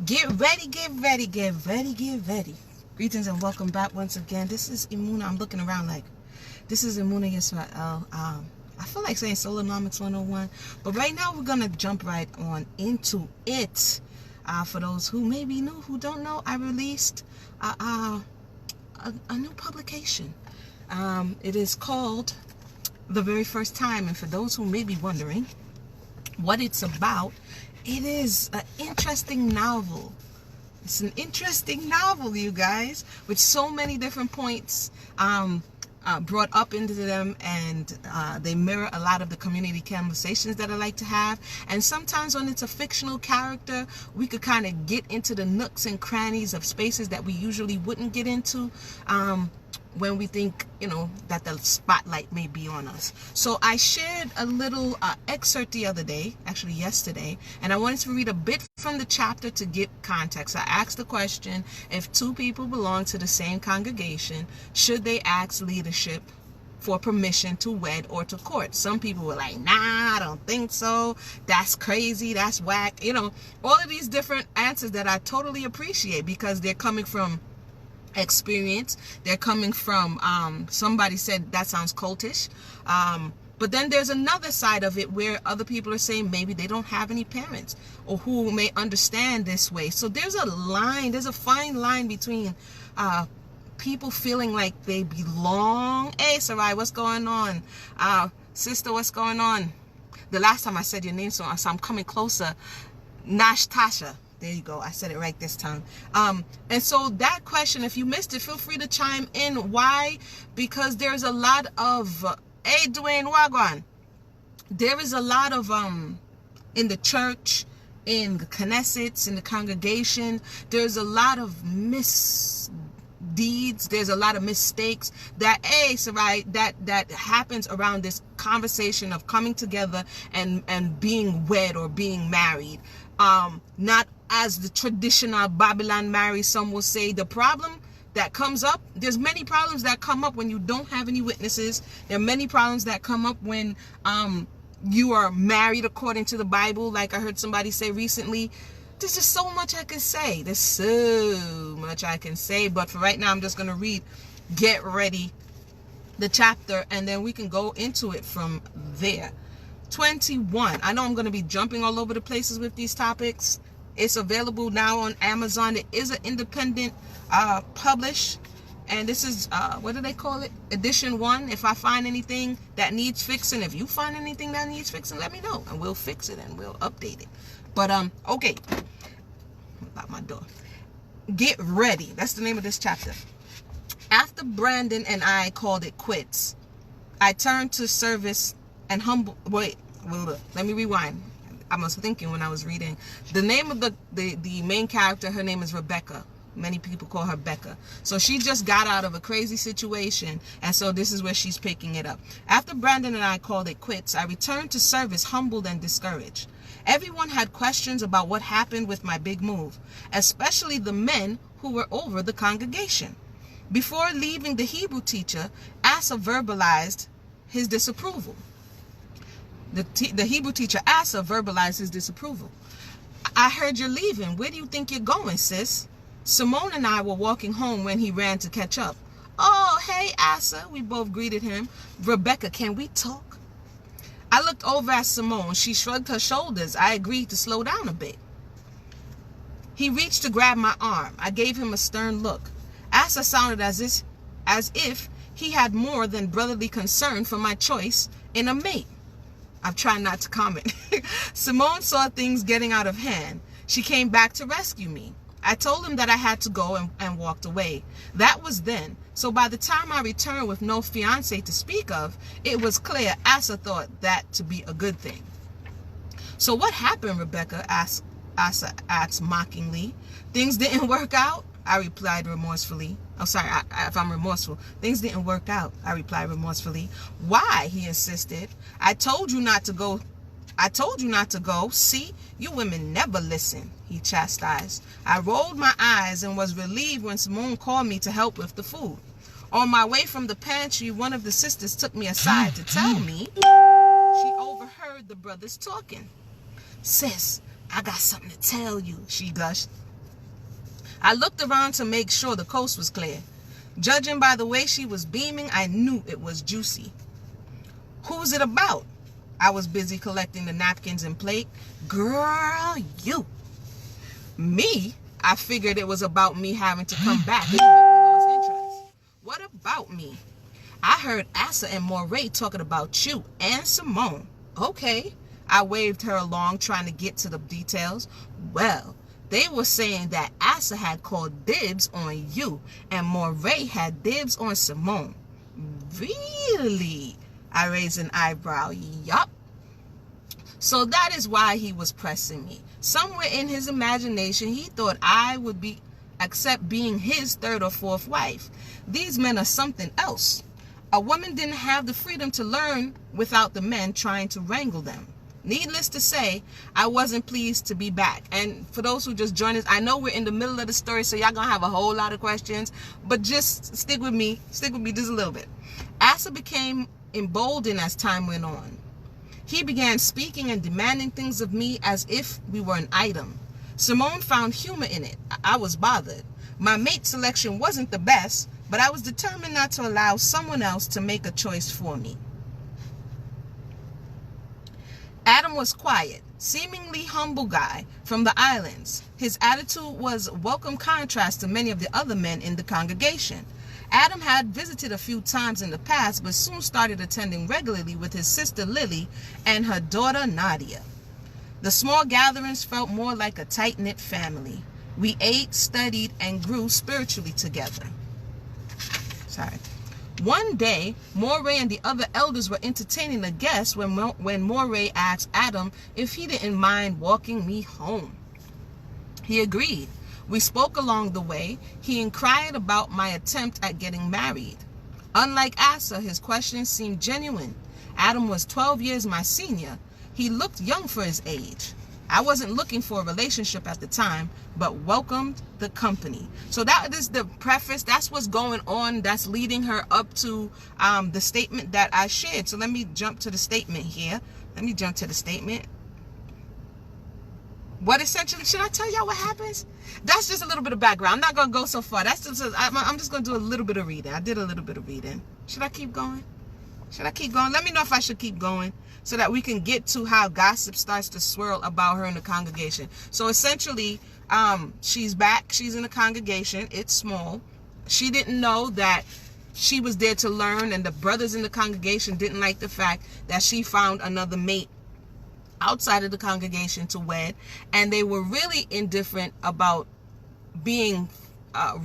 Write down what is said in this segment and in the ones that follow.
Get ready, get ready, get ready, get ready. Greetings and welcome back once again. This is Imuna. I'm looking around like, this is Imuna Yisrael. I feel like saying Solonomics 101, but right now we're going to jump right on into it. For those who may be new, who don't know, I released a new publication. It is called The Very First Time, and for those who may be wondering what it's about, it is an interesting novel. It's an interesting novel, you guys, with so many different points brought up into them, and they mirror a lot of the community conversations that I like to have. And sometimes when it's a fictional character, we could kind of get into the nooks and crannies of spaces that we usually wouldn't get into when we think, that the spotlight may be on us. So I shared a little excerpt the other day, actually yesterday, and I wanted to read a bit from the chapter to get context. I asked the question, if two people belong to the same congregation, should they ask leadership for permission to wed or to court? Some people were like, nah, I don't think so. That's crazy. That's whack. All of these different answers that I totally appreciate because they're coming from experience. They're coming from somebody said that sounds cultish, but then there's another side of it where other people are saying maybe they don't have any parents or who may understand this way. So there's a fine line between people feeling like they belong. Hey Sarai, what's going on? Sister, what's going on? The last time I said your name, so I'm coming closer. Nash Tasha. There you go. I said it right this time. And so that question, if you missed it, feel free to chime in. Why? Because there's a lot of, hey, Dwayne Wagwan. There is a lot of, in the church, in the Knesset, in the congregation, there's a lot of misdeeds. There's a lot of mistakes that, that happens around this conversation of coming together and being wed or being married. Not as the traditional Babylon marriage, some will say. The problem that comes up, there's many problems that come up when you don't have any witnesses. There are many problems that come up when you are married according to the Bible, like I heard somebody say recently. There's just so much I can say. There's so much I can say, but for right now, I'm just going to read Get Ready, the chapter, and then we can go into it from there. 21. I know I'm going to be jumping all over the places with these topics. It's available now on Amazon. It is an independent publish, and this is what do they call it? Edition 1. If I find anything that needs fixing, if you find anything that needs fixing, let me know and we'll fix it and we'll update it. But okay, lock my door. Get Ready. That's the name of this chapter. After Brandon and I called it quits, I turned to service and humble. Wait, let me rewind. I was thinking when I was reading. The name of the main character, her name is Rebecca. Many people call her Becca. So she just got out of a crazy situation, and so this is where she's picking it up. After Brandon and I called it quits, I returned to service humbled and discouraged. Everyone had questions about what happened with my big move, especially the men who were over the congregation. Before leaving, the Hebrew teacher, Asa, verbalized his disapproval. The Hebrew teacher, Asa, verbalized his disapproval. I heard you're leaving. Where do you think you're going, sis? Simone and I were walking home when he ran to catch up. Oh, hey, Asa, we both greeted him. Rebecca, can we talk? I looked over at Simone. She shrugged her shoulders. I agreed to slow down a bit. He reached to grab my arm. I gave him a stern look. Asa sounded as if he had more than brotherly concern for my choice in a mate. I've tried not to comment. Simone saw things getting out of hand. She came back to rescue me. I told him that I had to go and walked away. That was then. So by the time I returned with no fiance to speak of, it was clear Asa thought that to be a good thing. So what happened, Rebecca? Asa asked mockingly. Things didn't work out? I replied remorsefully. Oh, sorry, if I'm remorseful. Things didn't work out, I replied remorsefully. Why? He insisted. I told you not to go. See, you women never listen, he chastised. I rolled my eyes and was relieved when Simone called me to help with the food. On my way from the pantry, one of the sisters took me aside to tell me she overheard the brothers talking. Sis, I got something to tell you, she gushed. I looked around to make sure the coast was clear. Judging by the way she was beaming, I knew it was juicy. Who's it about? I was busy collecting the napkins and plate. Girl, you. Me? I figured it was about me having to come back and lost interest. What about me? I heard Asa and Moray talking about you and Simone. Okay. I waved her along, trying to get to the details. Well, they were saying that Asa had called dibs on you and Moray had dibs on Simone. Really? I raised an eyebrow. Yup. So that is why he was pressing me. Somewhere in his imagination, he thought I would accept being his third or fourth wife. These men are something else. A woman didn't have the freedom to learn without the men trying to wrangle them. Needless to say, I wasn't pleased to be back. And for those who just joined us, I know we're in the middle of the story, so y'all gonna have a whole lot of questions, but just stick with me just a little bit. Asa became emboldened as time went on. He began speaking and demanding things of me as if we were an item. Simone found humor in it. I was bothered. My mate selection wasn't the best, but I was determined not to allow someone else to make a choice for me. Adam was quiet, seemingly humble guy from the islands. His attitude was a welcome contrast to many of the other men in the congregation. Adam had visited a few times in the past, but soon started attending regularly with his sister Lily and her daughter Nadia. The small gatherings felt more like a tight-knit family. We ate, studied, and grew spiritually together. One day, Moray and the other elders were entertaining a guest when Moray asked Adam if he didn't mind walking me home. He agreed. We spoke along the way. He inquired about my attempt at getting married. Unlike Asa, his questions seemed genuine. Adam was 12 years my senior. He looked young for his age. I wasn't looking for a relationship at the time, but welcomed the company. So that is the preface. That's what's going on. That's leading her up to the statement that I shared. So let me jump to the statement here. What essentially, should I tell y'all what happens? That's just a little bit of background. I'm not going to go so far. I'm just going to do a little bit of reading. I did a little bit of reading. Should I keep going? Let me know if I should keep going so that we can get to how gossip starts to swirl about her in the congregation. So essentially, she's back. She's in the congregation. It's small. She didn't know that she was there to learn, and the brothers in the congregation didn't like the fact that she found another mate outside of the congregation to wed, and they were really indifferent about being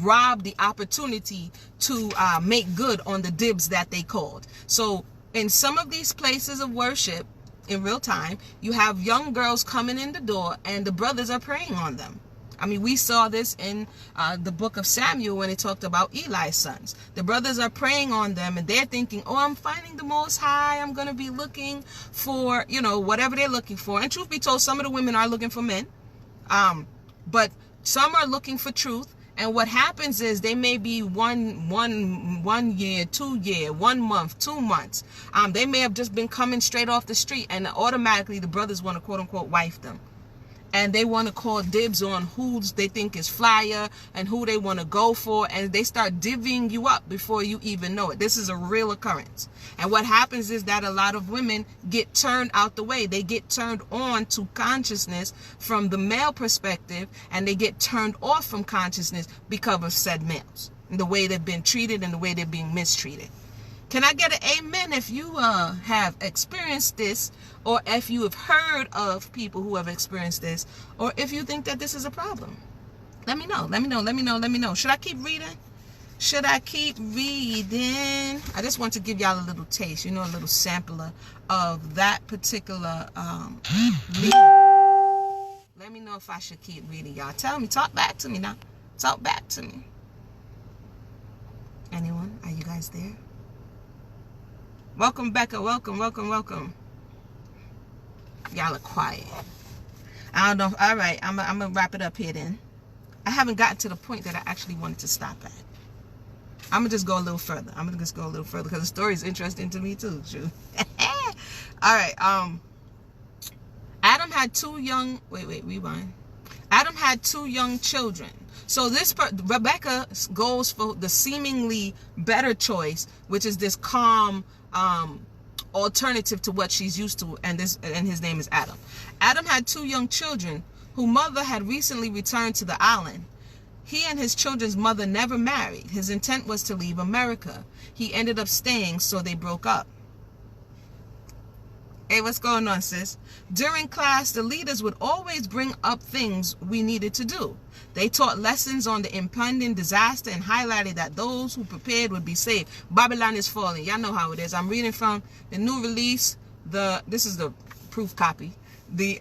robbed the opportunity to make good on the dibs that they called. So in some of these places of worship in real time, you have young girls coming in the door and the brothers are preying on them. I mean, we saw this in the book of Samuel when it talked about Eli's sons. The brothers are preying on them and they're thinking, oh, I'm finding the Most High. I'm going to be looking for, whatever they're looking for. And truth be told, some of the women are looking for men. But some are looking for truth. And what happens is they may be one year, 2 year, 1 month, 2 months. They may have just been coming straight off the street and automatically the brothers want to quote unquote wife them. And they want to call dibs on who they think is flyer and who they want to go for. And they start divvying you up before you even know it. This is a real occurrence. And what happens is that a lot of women get turned out the way. They get turned on to consciousness from the male perspective. And they get turned off from consciousness because of said males. And the way they've been treated and the way they're being mistreated. Can I get an amen if you have experienced this, or if you have heard of people who have experienced this, or if you think that this is a problem? Let me know. Should I keep reading? I just want to give y'all a little taste, a little sampler of that particular reading. Let me know if I should keep reading, y'all. Tell me. Talk back to me now. Talk back to me. Anyone? Are you guys there? Welcome, Becca. Welcome. Y'all are quiet. I don't know. All right. I'm going to wrap it up here then. I haven't gotten to the point that I actually wanted to stop at. I'm going to just go a little further. Because the story is interesting to me too. True. All right. Adam had two young... Wait, rewind. Adam had 2 young children. So Rebecca goes for the seemingly better choice, which is this calm alternative to what she's used to, and his name is Adam. Adam had 2 young children whose mother had recently returned to the island. He and his children's mother never married. His intent was to leave America. He ended up staying, so they broke up. Hey, what's going on, sis? During class, the leaders would always bring up things we needed to do. They taught lessons on the impending disaster and highlighted that those who prepared would be saved. Babylon is falling. Y'all know how it is. I'm reading from the new release. This is the proof copy. The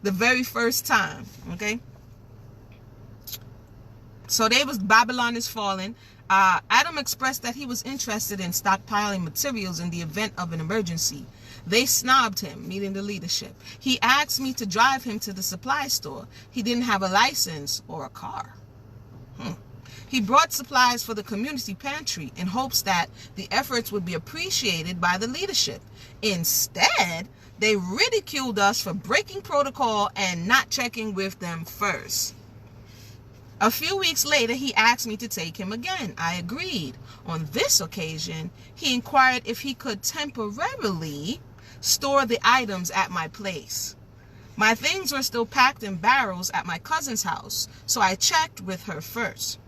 very first time. Okay. So Babylon is falling. Adam expressed that he was interested in stockpiling materials in the event of an emergency. They snobbed him, meaning the leadership. He asked me to drive him to the supply store. He didn't have a license or a car. He brought supplies for the community pantry in hopes that the efforts would be appreciated by the leadership. Instead, they ridiculed us for breaking protocol and not checking with them first. A few weeks later, he asked me to take him again. I agreed. On this occasion, he inquired if he could temporarily store the items at my place. My things were still packed in barrels at my cousin's house, so I checked with her first.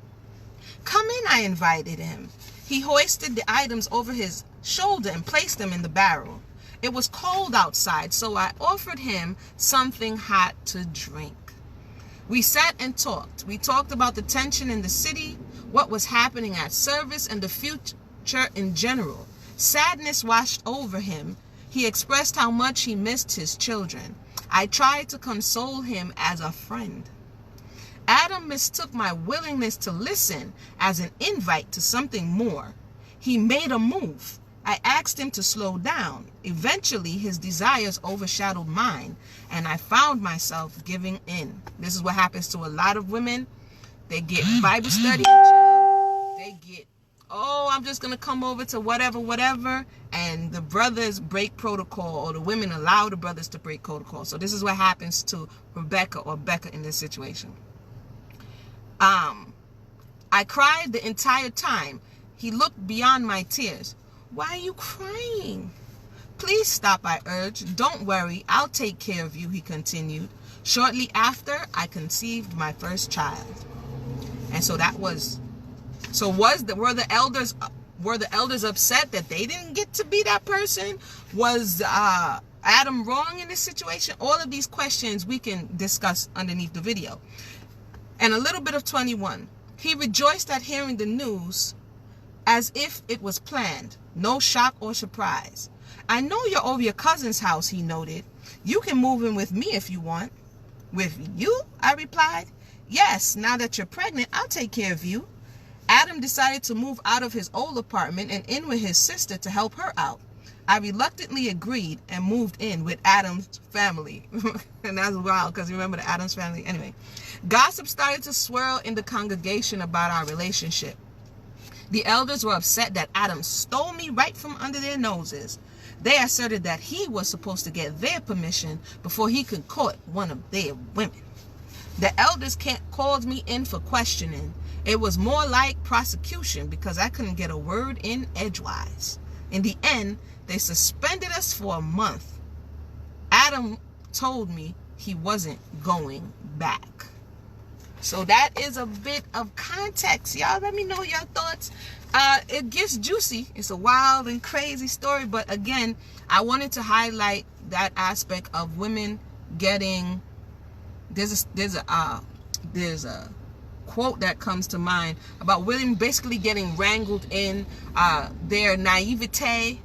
Come in, I invited him. He hoisted the items over his shoulder and placed them in the barrel. It was cold outside, so I offered him something hot to drink. We sat and talked. We talked about the tension in the city, what was happening at service, and the future in general. Sadness washed over him. He expressed how much he missed his children. I tried to console him as a friend. Adam mistook my willingness to listen as an invite to something more. He made a move. I asked him to slow down. Eventually, his desires overshadowed mine, and I found myself giving in. This is what happens to a lot of women. They get Bible study. They get, I'm just going to come over to whatever. And the brothers break protocol, or the women allow the brothers to break protocol. So this is what happens to Rebecca or Becca in this situation. I cried the entire time. He looked beyond my tears. Why are you crying? Please stop, I urged. Don't worry, I'll take care of you, he continued. Shortly after, I conceived my first child. And so were the elders upset that they didn't get to be that person? Was Adam wrong in this situation? All of these questions we can discuss underneath the video. And a little bit of 21. He rejoiced at hearing the news as if it was planned. No shock or surprise. I know you're over your cousin's house, he noted. You can move in with me if you want. With you? I replied. Yes, now that you're pregnant, I'll take care of you. Adam decided to move out of his old apartment and in with his sister to help her out. I reluctantly agreed and moved in with Adam's family. And that's wild because remember the Adams family. Anyway, gossip started to swirl in the congregation about our relationship. The elders were upset that Adam stole me right from under their noses. They asserted that he was supposed to get their permission before he could court one of their women. The elders called me in for questioning. It was more like prosecution because I couldn't get a word in edgewise. In the end, they suspended us for a month. Adam told me he wasn't going back. So that is a bit of context. Y'all let me know your thoughts. It gets juicy. It's a wild and crazy story. But again, I wanted to highlight that aspect of women getting, there's a quote that comes to mind about women basically getting wrangled in their naivete,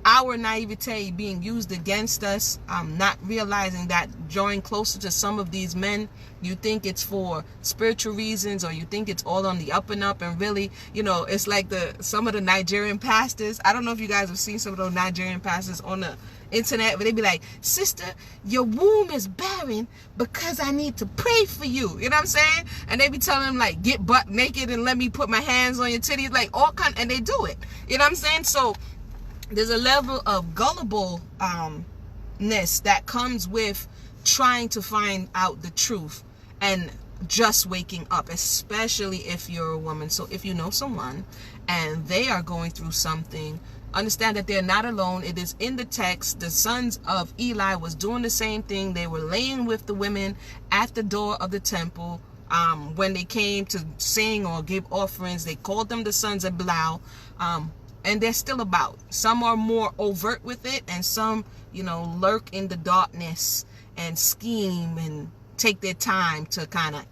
our naivete being used against us, not realizing that drawing closer to some of these men, you think it's for spiritual reasons, or you think it's all on the up and up, and really, it's like some of the Nigerian pastors. I don't know if you guys have seen some of those Nigerian pastors on the internet, but they be like, sister, your womb is barren because I need to pray for you. You know what I'm saying? And they be telling them, like, get butt naked and let me put my hands on your titties, like all kind, and they do it. You know what I'm saying? So there's a level of gullibleness that comes with trying to find out the truth. and just waking up, especially if you're a woman. So if you know someone and they are going through something, understand that they're not alone. It is in the text. The sons of Eli was doing the same thing. They were laying with the women at the door of the temple. When they came to sing or give offerings, they called them the sons of Belial. And they're still about. Some are more overt with it, and some, lurk in the darkness and scheme and take their time to kind of.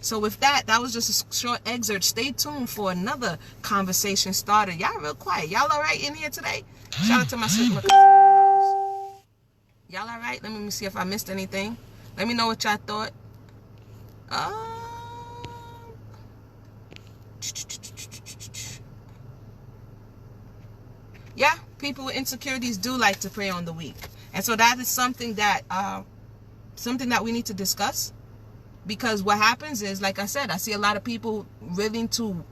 So with that was just a short excerpt. Stay tuned for another conversation starter. Y'all real quiet. Y'all all right in here today? Shout out to my sister. Y'all all right? Let me see if I missed anything. Let me know what y'all thought. Yeah, people with insecurities do like to prey on the weak, and so that is something that we need to discuss. Because what happens is, like I said, I see a lot of people willing to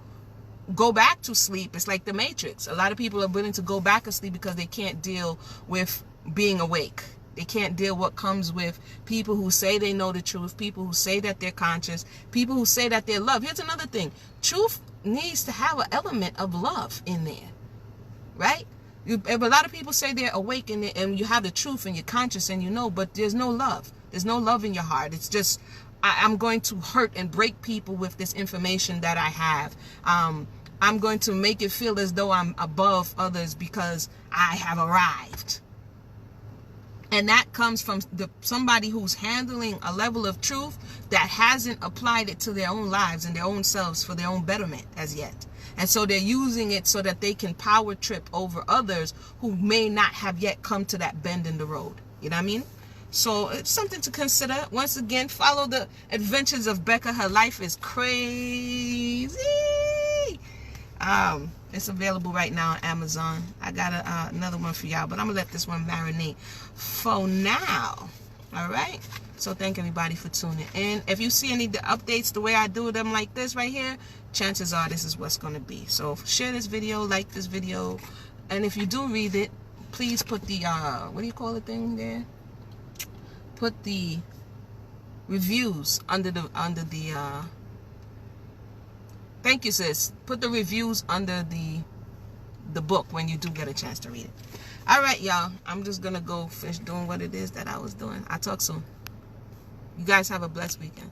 go back to sleep. It's like the Matrix. A lot of people are willing to go back to sleep because they can't deal with being awake. They can't deal what comes with people who say they know the truth, people who say that they're conscious, people who say that they're loved. Here's another thing. Truth needs to have an element of love in there, right? A lot of people say they're awake and you have the truth and you're conscious and but there's no love. There's no love in your heart. It's just, I'm going to hurt and break people with this information that I have. I'm going to make it feel as though I'm above others because I have arrived. And that comes from somebody who's handling a level of truth that hasn't applied it to their own lives and their own selves for their own betterment as yet. And so they're using it so that they can power trip over others who may not have yet come to that bend in the road. You know what I mean? So it's something to consider. Once again, follow the adventures of Becca. Her life is crazy. It's available right now on Amazon. I got another one for y'all, but I'm gonna let this one marinate for now. All right. So thank everybody for tuning in. If you see any updates the way I do them like this right here, chances are this is what's gonna be. So share this video, like this video, and if you do read it, please put the what do you call the thing there? Put the reviews under the thank you, sis. Put the reviews under the book when you do get a chance to read it. All right, y'all. I'm just gonna go finish doing what it is that I was doing. I'll talk soon. You guys have a blessed weekend.